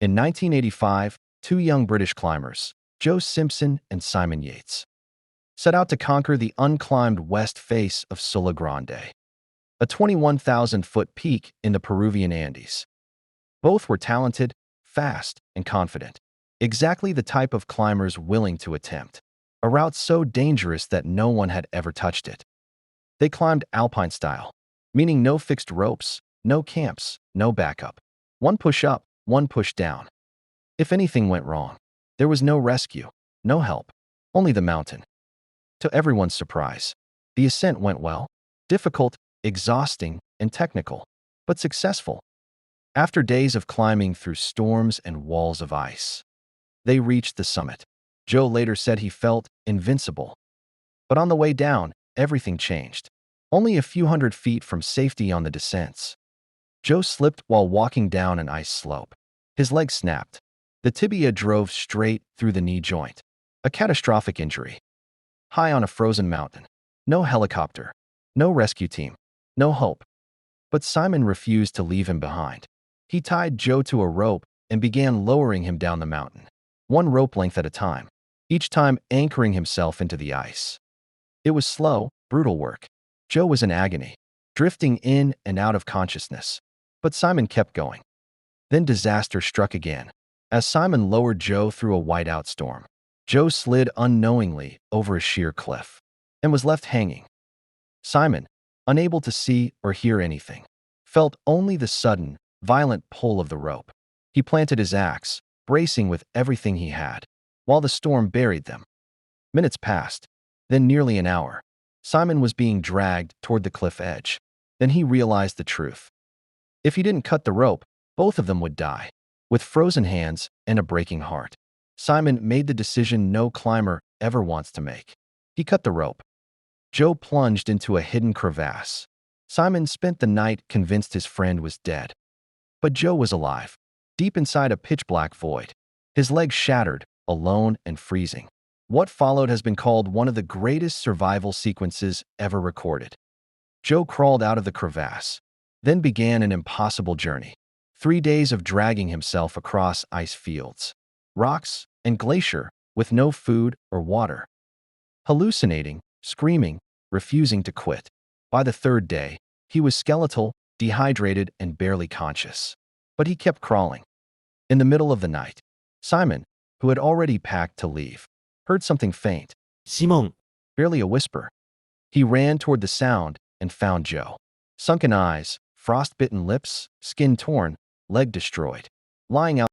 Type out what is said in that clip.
In 1985, two young British climbers, Simpson and Simon Yates, set out to conquer the unclimbed west face of Siula Grande, a 21,000-foot peak in the Peruvian Andes. Both were talented, fast, and confident, exactly the type of climbers willing to attempt a route so dangerous that no one had ever touched it. They climbed alpine style, meaning no fixed ropes, no camps, no backup. One push up, one push down. If anything went wrong, there was no rescue, no help, only the mountain. To everyone's surprise, the ascent went well, difficult, exhausting, and technical, but successful. After days of climbing through storms and walls of ice, they reached the summit. Joe later said he felt invincible. But on the way down, everything changed. Only a few hundred feet from safety on the descents, Joe slipped while walking down an ice slope. His leg snapped. The tibia drove straight through the knee joint. A catastrophic injury. High on a frozen mountain. No helicopter. No rescue team. No hope. But Simon refused to leave him behind. He tied Joe to a rope and began lowering him down the mountain, one rope length at a time, each time anchoring himself into the ice. It was slow, brutal work. Joe was in agony, drifting in and out of consciousness. But Simon kept going. Then disaster struck again. As Simon lowered Joe through a whiteout storm, Joe slid unknowingly over a sheer cliff and was left hanging. Simon, unable to see or hear anything, felt only the sudden, violent pull of the rope. He planted his axe, bracing with everything he had, while the storm buried them. Minutes passed, then nearly an hour. Simon was being dragged toward the cliff edge. Then he realized the truth. If he didn't cut the rope, both of them would die. With frozen hands and a breaking heart, Simon made the decision no climber ever wants to make. He cut the rope. Joe plunged into a hidden crevasse. Simon spent the night convinced his friend was dead. But Joe was alive, deep inside a pitch-black void, his legs shattered, alone and freezing. What followed has been called one of the greatest survival sequences ever recorded. Joe crawled out of the crevasse, then began an impossible journey. 3 days of dragging himself across ice fields, rocks, and glacier with no food or water. Hallucinating, screaming, refusing to quit. By the third day, he was skeletal, dehydrated, and barely conscious. But he kept crawling. In the middle of the night, Simon, who had already packed to leave, heard something faint. Simon. Barely a whisper. He ran toward the sound and found Joe. Sunken eyes, frost-bitten lips, skin torn, leg destroyed, lying out